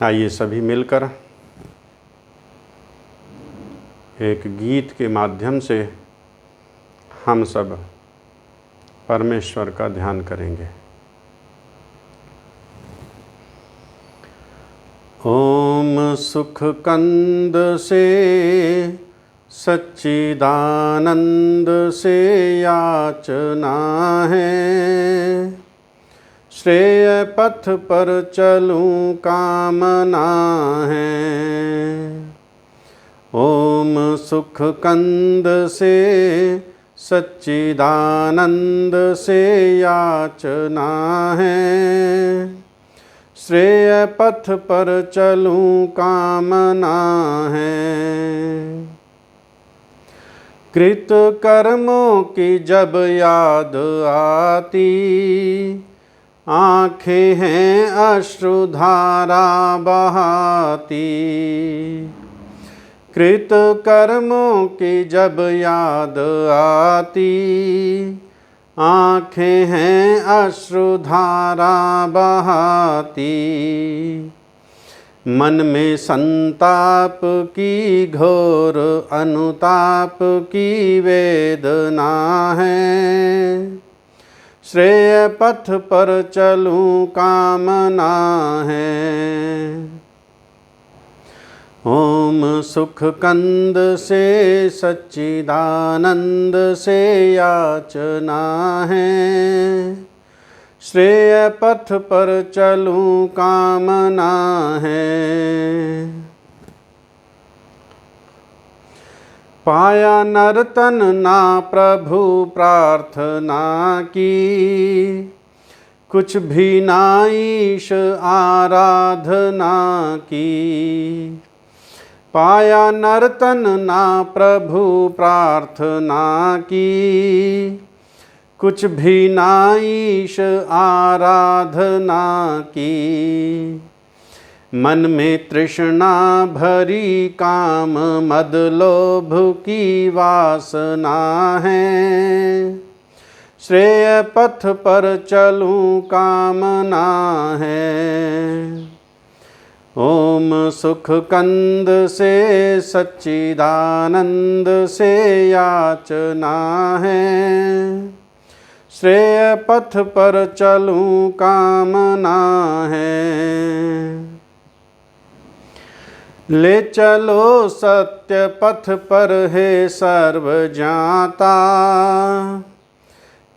आइए सभी मिलकर एक गीत के माध्यम से हम सब परमेश्वर का ध्यान करेंगे। ओम सुख कंद से सच्चिदानंद से याचना है, श्रेय पथ पर चलूं कामना है। ओम सुख कंद से सच्चिदानंद से याचना है, श्रेय पथ पर चलूं कामना है। कृत कर्मों की जब याद आती, आँखें हैं अश्रुधारा बहाती। कृत कर्मों की जब याद आती, आँखें हैं अश्रुधारा बहाती। मन में संताप की घोर अनुताप की वेदना है, श्रेय पथ पर चलूं कामना है। ओम सुख कंद से सच्चिदानंद से याचना है, श्रेय पथ पर चलूं कामना है। पाया नर्तन ना प्रभु प्रार्थना की, कुछ भी ना ईश आराधना की। पाया नर्तन ना प्रभु प्रार्थना की, कुछ भी ना ईश आराधना की। मन में तृष्णा भरी काम मद लोभ की वासना है, श्रेय पथ पर चलूं कामना है। ओम सुख कंद से सच्चिदानंद से याचना है, श्रेय पथ पर चलूं कामना है। ले चलो सत्य पथ पर है सर्व जाता,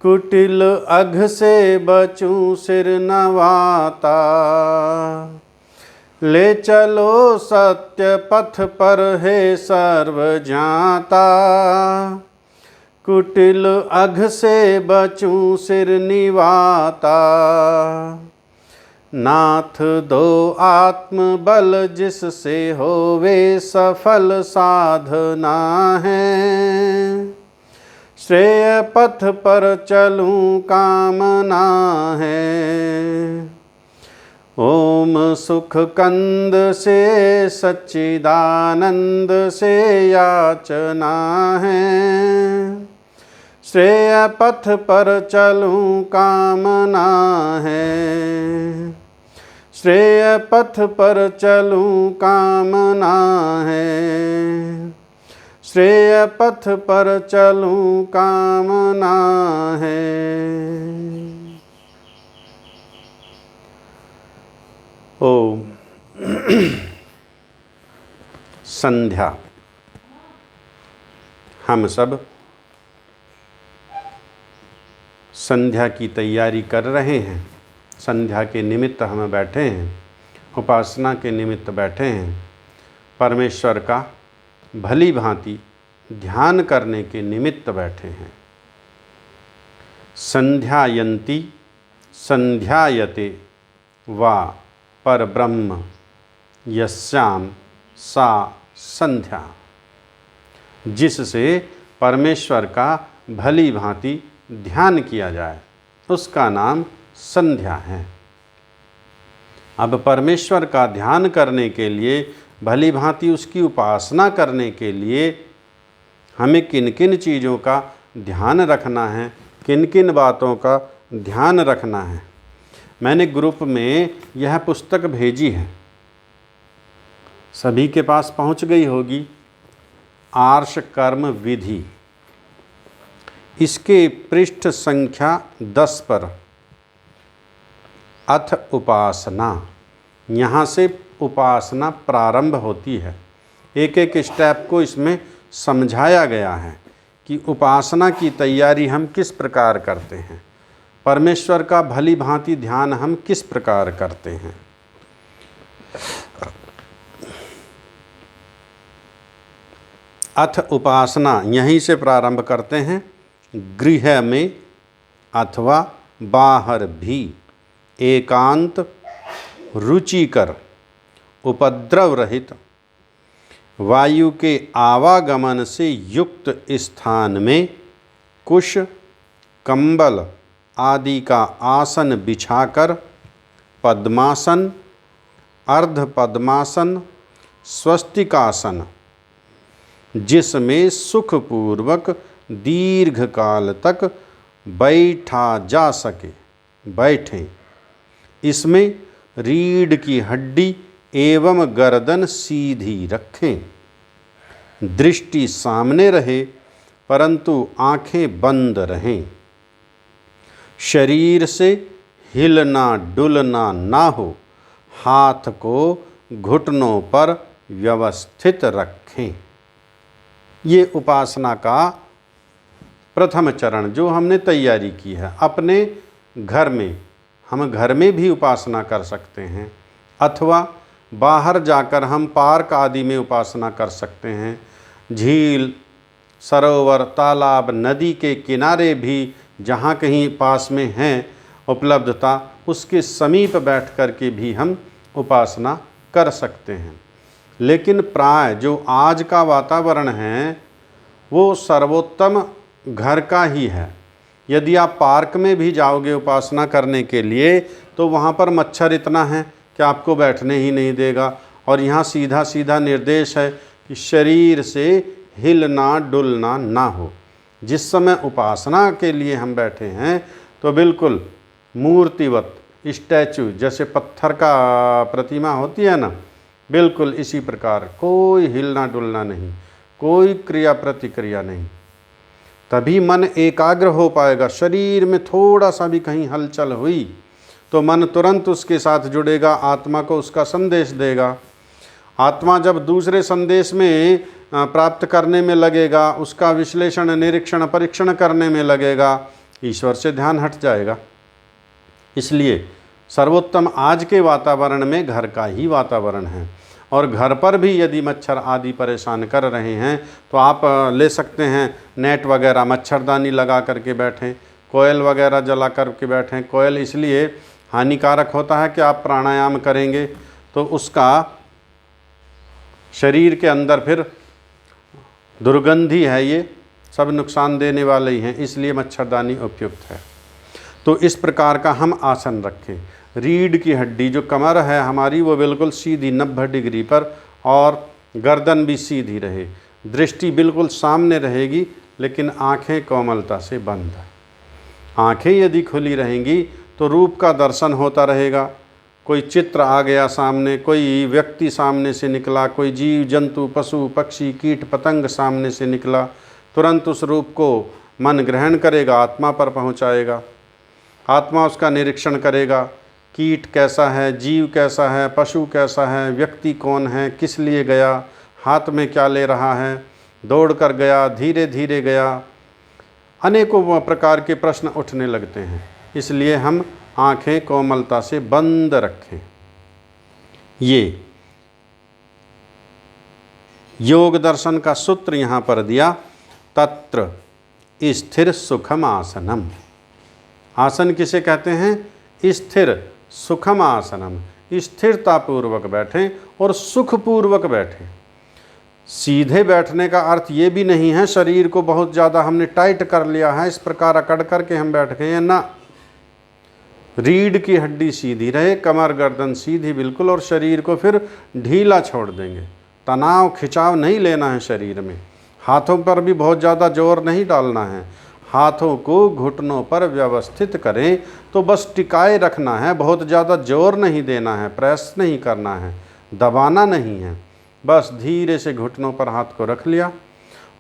कुटिल अघ से बचूं सिर नवाता। ले चलो सत्य पथ पर है सर्व जाता, कुटिल अघ से बचूं सिर निवाता। नाथ दो आत्म बल जिससे होवे सफल साधना है, श्रेय पथ पर चलूं कामना है। ओम सुख कंद से सच्चिदानंद से याचना है, श्रेय पथ पर चलूं कामना है। श्रेय पथ पर चलूं कामना है, श्रेय पथ पर चलूं कामना है। ओम संध्या। हम सब संध्या की तैयारी कर रहे हैं। संध्या के निमित्त हम बैठे हैं, उपासना के निमित्त बैठे हैं, परमेश्वर का भली भांति ध्यान करने के निमित्त बैठे हैं। संध्यायन्ति संध्यायते वा परब्रह्म यस्याम सा संध्या। जिससे परमेश्वर का भली भांति ध्यान किया जाए उसका नाम संध्या है। अब परमेश्वर का ध्यान करने के लिए, भली भांति उसकी उपासना करने के लिए हमें किन किन चीज़ों का ध्यान रखना है, किन किन बातों का ध्यान रखना है। मैंने ग्रुप में यह पुस्तक भेजी है, सभी के पास पहुंच गई होगी। आर्ष कर्म विधि, इसके पृष्ठ संख्या 10 पर अथ उपासना, यहाँ से उपासना प्रारंभ होती है। एक एक स्टेप को इसमें समझाया गया है कि उपासना की तैयारी हम किस प्रकार करते हैं, परमेश्वर का भली भांति ध्यान हम किस प्रकार करते हैं। अथ उपासना यहीं से प्रारंभ करते हैं। गृह में अथवा बाहर भी एकांत, रुचिकर, उपद्रव रहित, वायु के आवागमन से युक्त स्थान में कुश, कंबल आदि का आसन बिछाकर पद्मासन, अर्ध पद्मासन, स्वस्तिकासन, जिसमें सुखपूर्वक दीर्घ काल तक बैठा जा सके, बैठें। इसमें रीढ़ की हड्डी एवं गर्दन सीधी रखें। दृष्टि सामने रहे परंतु आंखें बंद रहें। शरीर से हिलना डुलना ना हो। हाथ को घुटनों पर व्यवस्थित रखें। ये उपासना का प्रथम चरण जो हमने तैयारी की है। अपने घर में, हम घर में भी उपासना कर सकते हैं अथवा बाहर जाकर हम पार्क आदि में उपासना कर सकते हैं। झील, सरोवर, तालाब, नदी के किनारे भी जहाँ कहीं पास में हैं उपलब्धता, उसके समीप बैठ कर के भी हम उपासना कर सकते हैं। लेकिन प्राय जो आज का वातावरण है वो सर्वोत्तम घर का ही है। यदि आप पार्क में भी जाओगे उपासना करने के लिए तो वहाँ पर मच्छर इतना है कि आपको बैठने ही नहीं देगा। और यहाँ सीधा सीधा निर्देश है कि शरीर से हिलना डुलना ना हो। जिस समय उपासना के लिए हम बैठे हैं तो बिल्कुल मूर्तिवत, स्टैचू, जैसे पत्थर का प्रतिमा होती है ना, बिल्कुल इसी प्रकार कोई हिलना डुलना नहीं, कोई क्रिया प्रतिक्रिया नहीं। तभी मन एकाग्र हो पाएगा। शरीर में थोड़ा सा भी कहीं हलचल हुई तो मन तुरंत उसके साथ जुड़ेगा, आत्मा को उसका संदेश देगा। आत्मा जब दूसरे संदेश में प्राप्त करने में लगेगा, उसका विश्लेषण, निरीक्षण, परीक्षण करने में लगेगा, ईश्वर से ध्यान हट जाएगा। इसलिए सर्वोत्तम आज के वातावरण में घर का ही वातावरण है। और घर पर भी यदि मच्छर आदि परेशान कर रहे हैं तो आप ले सकते हैं नेट वगैरह, मच्छरदानी लगा करके बैठें, कोयल वगैरह जला करके बैठें। कोयल इसलिए हानिकारक होता है कि आप प्राणायाम करेंगे तो उसका शरीर के अंदर फिर दुर्गंधी है, ये सब नुकसान देने वाले ही हैं, इसलिए मच्छरदानी उपयुक्त है। तो इस प्रकार का हम आसन रखें। रीढ़ की हड्डी जो कमर है हमारी वो बिल्कुल सीधी 90 डिग्री पर, और गर्दन भी सीधी रहे। दृष्टि बिल्कुल सामने रहेगी लेकिन आँखें कोमलता से बंद। आँखें यदि खुली रहेंगी तो रूप का दर्शन होता रहेगा। कोई चित्र आ गया सामने, कोई व्यक्ति सामने से निकला, कोई जीव जंतु, पशु पक्षी, कीट पतंग सामने से निकला, तुरंत उस रूप को मन ग्रहण करेगा, आत्मा पर पहुँचाएगा। आत्मा उसका निरीक्षण करेगा, कीट कैसा है, जीव कैसा है, पशु कैसा है, व्यक्ति कौन है, किस लिए गया, हाथ में क्या ले रहा है, दौड़ कर गया, धीरे धीरे गया, अनेकों प्रकार के प्रश्न उठने लगते हैं। इसलिए हम आँखें कोमलता से बंद रखें। ये योग दर्शन का सूत्र यहाँ पर दिया, तत्र स्थिर सुखम आसनम। आसन किसे कहते हैं? स्थिर सुखम आसनम। स्थिरतापूर्वक बैठें और सुखपूर्वक बैठें। सीधे बैठने का अर्थ ये भी नहीं है शरीर को बहुत ज़्यादा हमने टाइट कर लिया है, इस प्रकार अकड़ करके हम बैठ गए हैं ना। रीढ़ की हड्डी सीधी रहे, कमर गर्दन सीधी बिल्कुल, और शरीर को फिर ढीला छोड़ देंगे। तनाव खिंचाव नहीं लेना है शरीर में। हाथों पर भी बहुत ज़्यादा जोर नहीं डालना है। हाथों को घुटनों पर व्यवस्थित करें तो बस टिकाए रखना है, बहुत ज़्यादा जोर नहीं देना है, प्रेस नहीं करना है, दबाना नहीं है। बस धीरे से घुटनों पर हाथ को रख लिया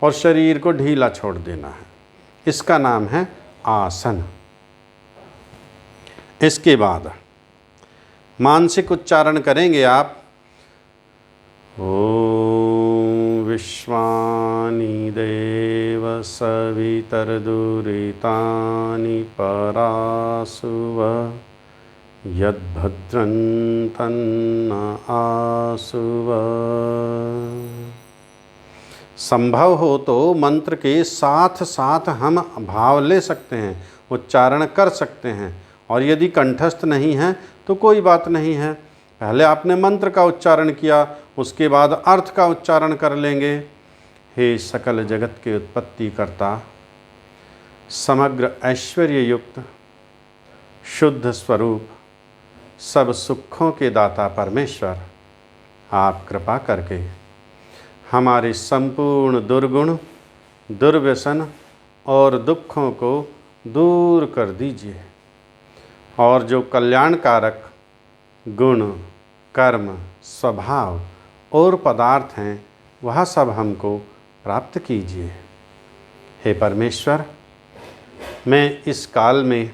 और शरीर को ढीला छोड़ देना है। इसका नाम है आसन। इसके बाद मानसिक उच्चारण करेंगे आप, ओम विश्वानि देव सवितर्दुरितानि परासुव यद्भद्रं तन्न आसुव। संभव हो तो मंत्र के साथ साथ हम भाव ले सकते हैं, उच्चारण कर सकते हैं, और यदि कंठस्थ नहीं है तो कोई बात नहीं है। पहले आपने मंत्र का उच्चारण किया, उसके बाद अर्थ का उच्चारण कर लेंगे। हे सकल जगत के उत्पत्ति करता, समग्र ऐश्वर्य युक्त शुद्ध स्वरूप, सब सुखों के दाता परमेश्वर, आप कृपा करके हमारे संपूर्ण दुर्गुण, दुर्व्यसन और दुखों को दूर कर दीजिए, और जो कल्याणकारक गुण, कर्म, स्वभाव और पदार्थ हैं वह सब हमको प्राप्त कीजिए। हे परमेश्वर, मैं इस काल में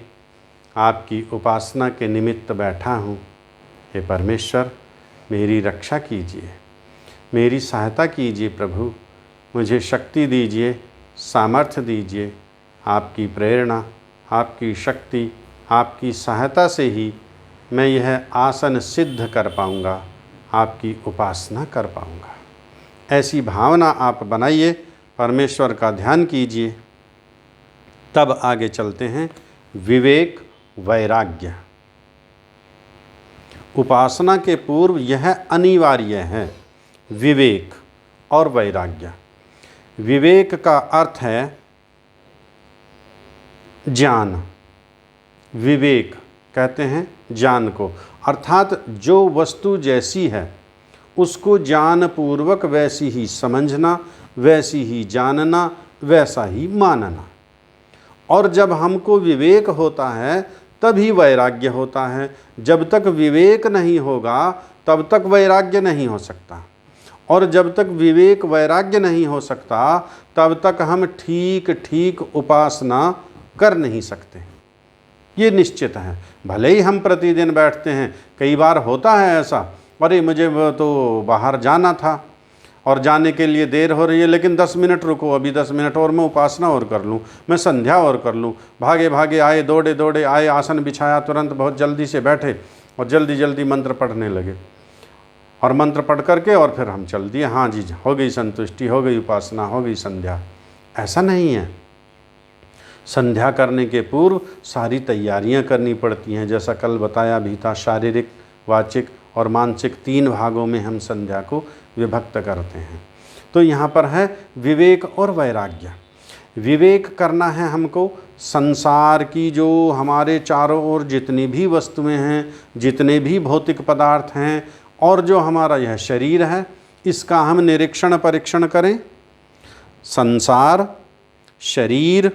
आपकी उपासना के निमित्त बैठा हूँ। हे परमेश्वर, मेरी रक्षा कीजिए, मेरी सहायता कीजिए प्रभु, मुझे शक्ति दीजिए, सामर्थ्य दीजिए। आपकी प्रेरणा, आपकी शक्ति, आपकी सहायता से ही मैं यह आसन सिद्ध कर पाऊँगा, आपकी उपासना कर पाऊँगा। ऐसी भावना आप बनाइए, परमेश्वर का ध्यान कीजिए। तब आगे चलते हैं विवेक वैराग्य। उपासना के पूर्व यह अनिवार्य है, विवेक और वैराग्य। विवेक का अर्थ है ज्ञान। विवेक कहते हैं ज्ञान को, अर्थात जो वस्तु जैसी है उसको ज्ञान पूर्वक वैसी ही समझना, वैसी ही जानना, वैसा ही मानना। और जब हमको विवेक होता है तभी वैराग्य होता है। जब तक विवेक नहीं होगा तब तक वैराग्य नहीं हो सकता, और जब तक विवेक वैराग्य नहीं हो सकता तब तक हम ठीक ठीक उपासना कर नहीं सकते। ये निश्चित है। भले ही हम प्रतिदिन बैठते हैं, कई बार होता है ऐसा, अरे मुझे तो बाहर जाना था और जाने के लिए देर हो रही है, लेकिन 10 मिनट रुको, अभी 10 मिनट और मैं उपासना और कर लूँ, मैं संध्या और कर लूँ। भागे भागे आए, दौड़े दौड़े आए, आसन बिछाया, तुरंत बहुत जल्दी से बैठे और जल्दी जल्दी मंत्र पढ़ने लगे, और मंत्र पढ़ करके और फिर हम चल दिए, हाँ जी हो गई संतुष्टि, हो गई उपासना, हो गई संध्या। ऐसा नहीं है। संध्या करने के पूर्व सारी तैयारियां करनी पड़ती हैं। जैसा कल बताया भी था, शारीरिक, वाचिक और मानसिक 3 भागों में हम संध्या को विभक्त करते हैं। तो यहाँ पर है विवेक और वैराग्य। विवेक करना है हमको संसार की जो हमारे चारों ओर जितनी भी वस्तुएं हैं, जितने भी भौतिक पदार्थ हैं, और जो हमारा यह शरीर है, इसका हम निरीक्षण परीक्षण करें। संसार, शरीर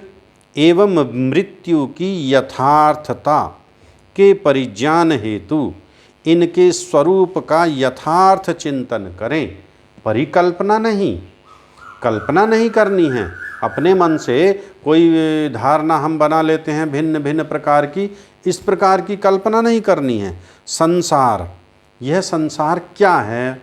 एवं मृत्यु की यथार्थता के परिज्ञान हेतु इनके स्वरूप का यथार्थ चिंतन करें। परिकल्पना नहीं, कल्पना नहीं करनी है। अपने मन से कोई धारणा हम बना लेते हैं भिन्न भिन्न प्रकार की, इस प्रकार की कल्पना नहीं करनी है। संसार, यह संसार क्या है,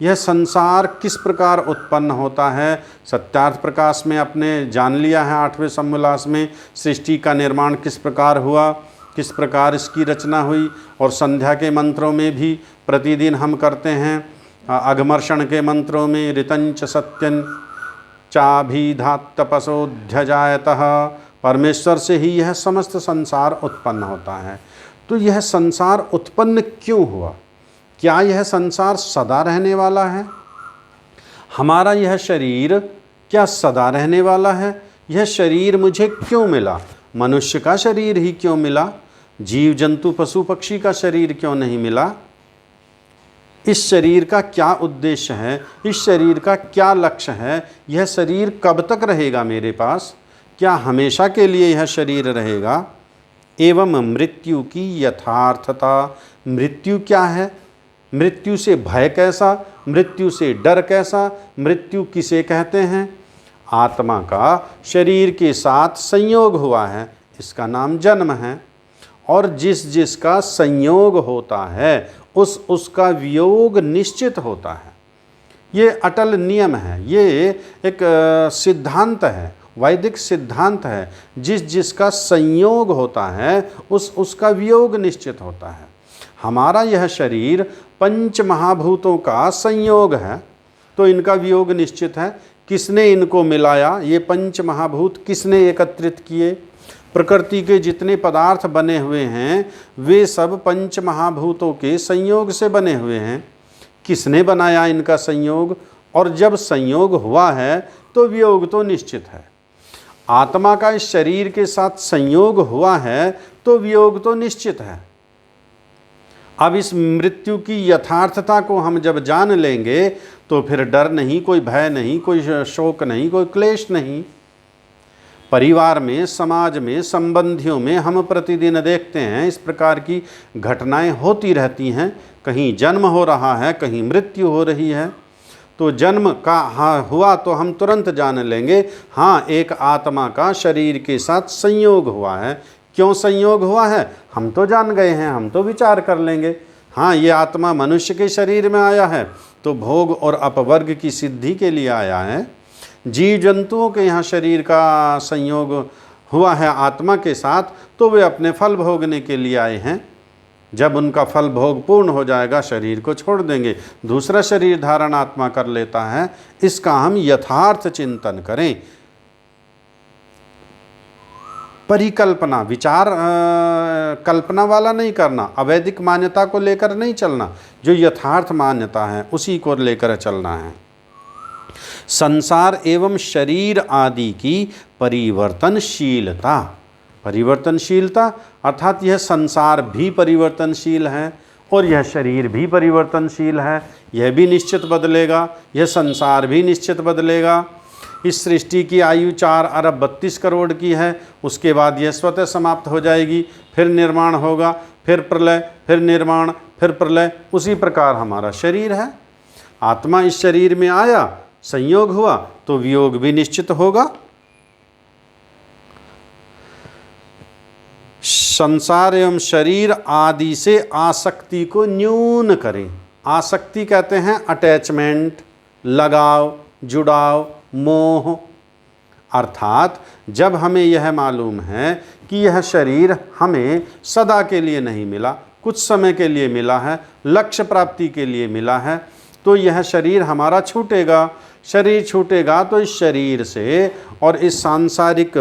यह संसार किस प्रकार उत्पन्न होता है। सत्यार्थ प्रकाश में आपने जान लिया है, 8वें समोल्लास में सृष्टि का निर्माण किस प्रकार हुआ, किस प्रकार इसकी रचना हुई। और संध्या के मंत्रों में भी प्रतिदिन हम करते हैं, अघमर्षण के मंत्रों में ऋतंच सत्यं चाभिधात तपसोऽध्यजायतः, परमेश्वर से ही यह समस्त संसार उत्पन्न होता है। तो यह संसार उत्पन्न क्यों हुआ? क्या यह संसार सदा रहने वाला है? हमारा यह शरीर क्या सदा रहने वाला है? यह शरीर मुझे क्यों मिला? मनुष्य का शरीर ही क्यों मिला? जीव जंतु पशु पक्षी का शरीर क्यों नहीं मिला? इस शरीर का क्या उद्देश्य है? इस शरीर का क्या लक्ष्य है? यह शरीर कब तक रहेगा मेरे पास? क्या हमेशा के लिए यह शरीर रहेगा? एवं मृत्यु की यथार्थता, मृत्यु क्या है मृत्यु से भय कैसा, मृत्यु से डर कैसा, मृत्यु किसे कहते हैं? आत्मा का शरीर के साथ संयोग हुआ है, इसका नाम जन्म है। और जिस जिसका संयोग होता है उसका वियोग निश्चित होता है। ये अटल नियम है, ये एक सिद्धांत है, वैदिक सिद्धांत है। जिस जिसका संयोग होता है उसका वियोग निश्चित होता है। हमारा यह शरीर पंच महाभूतों का संयोग है, तो इनका वियोग निश्चित है। किसने इनको मिलाया? ये पंच महाभूत किसने एकत्रित किए? प्रकृति के जितने पदार्थ बने हुए हैं वे सब पंच महाभूतों के संयोग से बने हुए हैं। किसने बनाया इनका संयोग? और जब संयोग हुआ है तो वियोग तो निश्चित है। आत्मा का इस शरीर के साथ संयोग हुआ है तो वियोग तो निश्चित है। अब इस मृत्यु की यथार्थता को हम जब जान लेंगे तो फिर डर नहीं, कोई भय नहीं, कोई शोक नहीं, कोई क्लेश नहीं। परिवार में, समाज में, संबंधियों में हम प्रतिदिन देखते हैं इस प्रकार की घटनाएं होती रहती हैं। कहीं जन्म हो रहा है, कहीं मृत्यु हो रही है। तो जन्म का हुआ तो हम तुरंत जान लेंगे, हाँ एक आत्मा का शरीर के साथ संयोग हुआ है। क्यों संयोग हुआ है हम तो जान गए हैं, हम तो विचार कर लेंगे। हाँ ये आत्मा मनुष्य के शरीर में आया है तो भोग और अपवर्ग की सिद्धि के लिए आया है। जीव जंतुओं के यहाँ शरीर का संयोग हुआ है आत्मा के साथ, तो वे अपने फल भोगने के लिए आए हैं। जब उनका फल भोग पूर्ण हो जाएगा शरीर को छोड़ देंगे, दूसरा शरीर धारण आत्मा कर लेता है। इसका हम यथार्थ चिंतन करें। परिकल्पना, विचार कल्पना वाला नहीं करना, अवैधिक मान्यता को लेकर नहीं चलना, जो यथार्थ मान्यता है उसी को लेकर चलना है। संसार एवं शरीर आदि की परिवर्तनशीलता, परिवर्तनशीलता अर्थात यह संसार भी परिवर्तनशील है और यह शरीर भी परिवर्तनशील है। यह भी निश्चित बदलेगा, यह संसार भी निश्चित बदलेगा। इस सृष्टि की आयु 4 अरब 32 करोड़ की है, उसके बाद यह स्वतः समाप्त हो जाएगी, फिर निर्माण होगा, फिर प्रलय, फिर निर्माण, फिर प्रलय। उसी प्रकार हमारा शरीर है। आत्मा इस शरीर में आया, संयोग हुआ तो वियोग भी निश्चित होगा। संसार एवं शरीर आदि से आसक्ति को न्यून करें। आसक्ति कहते हैं अटैचमेंट, लगाव, जुड़ाव, मोह। अर्थात जब हमें यह मालूम है कि यह शरीर हमें सदा के लिए नहीं मिला, कुछ समय के लिए मिला है, लक्ष्य प्राप्ति के लिए मिला है, तो यह शरीर हमारा छूटेगा। शरीर छूटेगा तो इस शरीर से और इस सांसारिक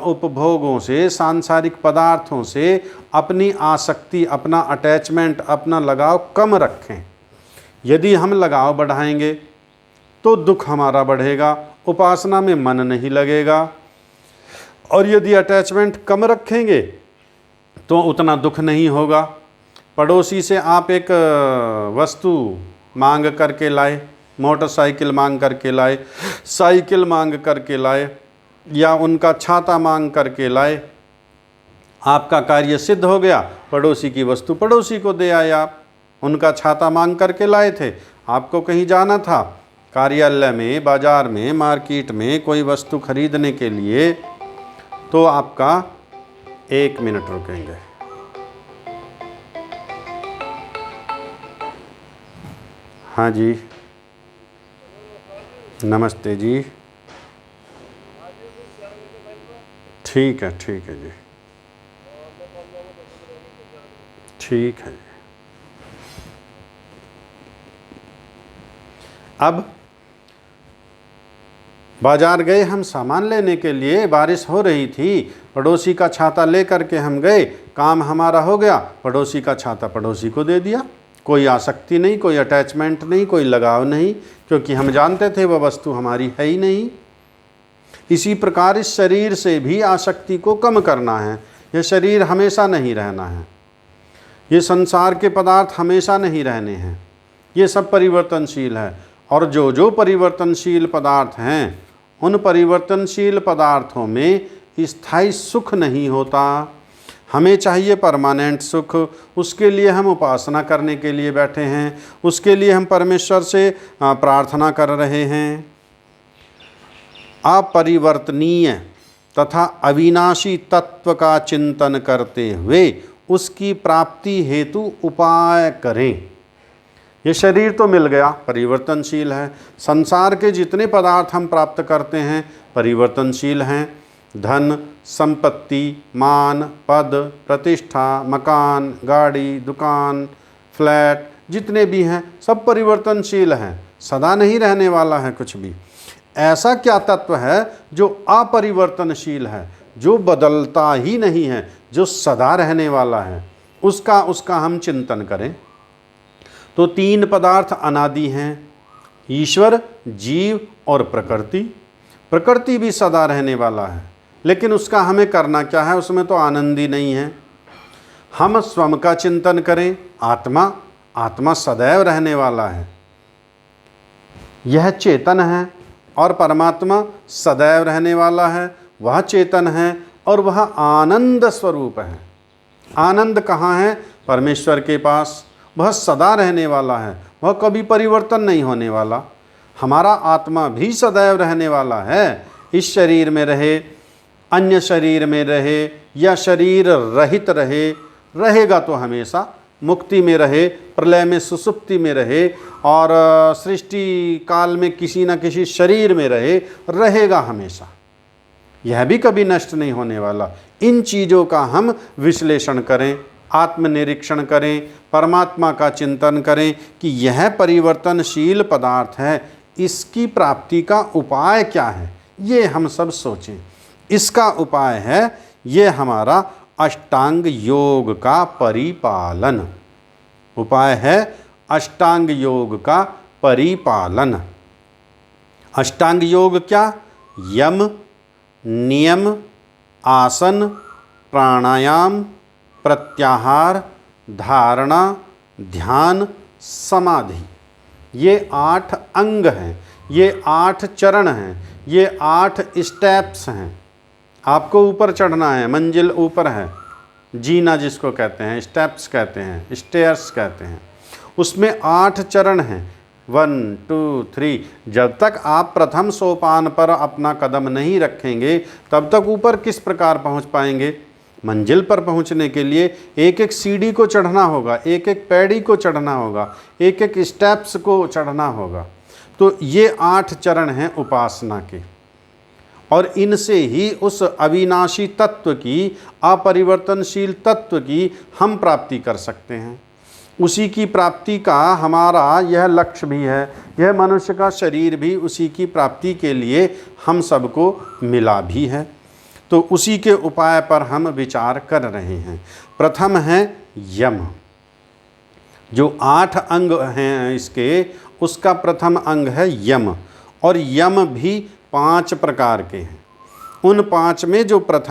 उपभोगों से, सांसारिक पदार्थों से अपनी आसक्ति, अपना अटैचमेंट, अपना लगाव कम रखें। यदि हम लगाव बढ़ाएंगे तो दुख हमारा बढ़ेगा, उपासना में मन नहीं लगेगा। और यदि अटैचमेंट कम रखेंगे तो उतना दुख नहीं होगा। पड़ोसी से आप एक वस्तु मांग करके लाए, मोटरसाइकिल मांग करके लाए, साइकिल मांग करके लाए या उनका छाता मांग करके लाए, आपका कार्य सिद्ध हो गया। पड़ोसी की वस्तु पड़ोसी को दे आए आप। उनका छाता मांग करके लाए थे, आपको कहीं जाना था, कार्यालय में, बाजार में, मार्केट में कोई वस्तु खरीदने के लिए, तो आपका 1 मिनट रुकेंगे। हाँ जी, नमस्ते जी। ठीक है जी, ठीक है। अब बाजार गए हम सामान लेने के लिए, बारिश हो रही थी, पड़ोसी का छाता ले करके हम गए, काम हमारा हो गया, पड़ोसी का छाता पड़ोसी को दे दिया। कोई आसक्ति नहीं, कोई अटैचमेंट नहीं, कोई लगाव नहीं, क्योंकि हम जानते थे वह वस्तु हमारी है ही नहीं। इसी प्रकार इस शरीर से भी आसक्ति को कम करना है। यह शरीर हमेशा नहीं रहना है, ये संसार के पदार्थ हमेशा नहीं रहने हैं, ये सब परिवर्तनशील है। और जो जो परिवर्तनशील पदार्थ हैं उन परिवर्तनशील पदार्थों में स्थायी सुख नहीं होता। हमें चाहिए परमानेंट सुख, उसके लिए हम उपासना करने के लिए बैठे हैं, उसके लिए हम परमेश्वर से प्रार्थना कर रहे हैं। अपरिवर्तनीय तथा अविनाशी तत्व का चिंतन करते हुए उसकी प्राप्ति हेतु उपाय करें। ये शरीर तो मिल गया, परिवर्तनशील है। संसार के जितने पदार्थ हम प्राप्त करते हैं परिवर्तनशील हैं। धन, संपत्ति, मान, पद, प्रतिष्ठा, मकान, गाड़ी, दुकान, फ्लैट, जितने भी हैं सब परिवर्तनशील हैं, सदा नहीं रहने वाला है कुछ भी। ऐसा क्या तत्व है जो अपरिवर्तनशील है, जो बदलता ही नहीं है, जो सदा रहने वाला है, उसका हम चिंतन करें। तो तीन पदार्थ अनादि हैं, ईश्वर, जीव और प्रकृति। प्रकृति भी सदा रहने वाला है, लेकिन उसका हमें करना क्या है, उसमें तो आनंद ही नहीं है। हम स्वयं का चिंतन करें। आत्मा सदैव रहने वाला है, यह चेतन है, और परमात्मा सदैव रहने वाला है, वह चेतन है और वह आनंद स्वरूप है। आनंद कहाँ है? परमेश्वर के पास। वह सदा रहने वाला है, वह कभी परिवर्तन नहीं होने वाला। हमारा आत्मा भी सदैव रहने वाला है, इस शरीर में रहे, अन्य शरीर में रहे या शरीर रहित रहे, रहेगा तो हमेशा। मुक्ति में रहे, प्रलय में, सुसुप्ति में रहे और सृष्टि काल में किसी न किसी शरीर में रहे, रहेगा हमेशा। यह भी कभी नष्ट नहीं होने वाला। इन चीज़ों का हम विश्लेषण करें, आत्मनिरीक्षण करें, परमात्मा का चिंतन करें कि यह परिवर्तनशील पदार्थ है, इसकी प्राप्ति का उपाय क्या है, ये हम सब सोचें। इसका उपाय है ये हमारा अष्टांग योग का परिपालन। उपाय है अष्टांग योग का परिपालन। अष्टांग योग क्या? यम, नियम, आसन, प्राणायाम, प्रत्याहार, धारणा, ध्यान, समाधि। ये 8 अंग हैं, ये 8 चरण हैं, ये 8 स्टेप्स हैं। आपको ऊपर चढ़ना है, मंजिल ऊपर है, जीना जिसको कहते हैं, स्टेप्स कहते हैं, स्टेयर्स कहते हैं। उसमें 8 चरण हैं, 1 2 3। जब तक आप प्रथम सोपान पर अपना कदम नहीं रखेंगे तब तक ऊपर किस प्रकार पहुंच पाएंगे? मंजिल पर पहुंचने के लिए एक एक सीढ़ी को चढ़ना होगा, एक एक पैड़ी को चढ़ना होगा, एक एक स्टेप्स को चढ़ना होगा। तो ये 8 चरण हैं उपासना के, और इनसे ही उस अविनाशी तत्व की, अपरिवर्तनशील तत्व की हम प्राप्ति कर सकते हैं। उसी की प्राप्ति का हमारा यह लक्ष्य भी है, यह मनुष्य का शरीर भी उसी की प्राप्ति के लिए हम सबको मिला भी है। तो उसी के उपाय पर हम विचार कर रहे हैं। प्रथम है यम। जो 8 अंग हैं इसके, उसका प्रथम अंग है यम, और यम भी 5 प्रकार के हैं। उन 5 में जो प्रथम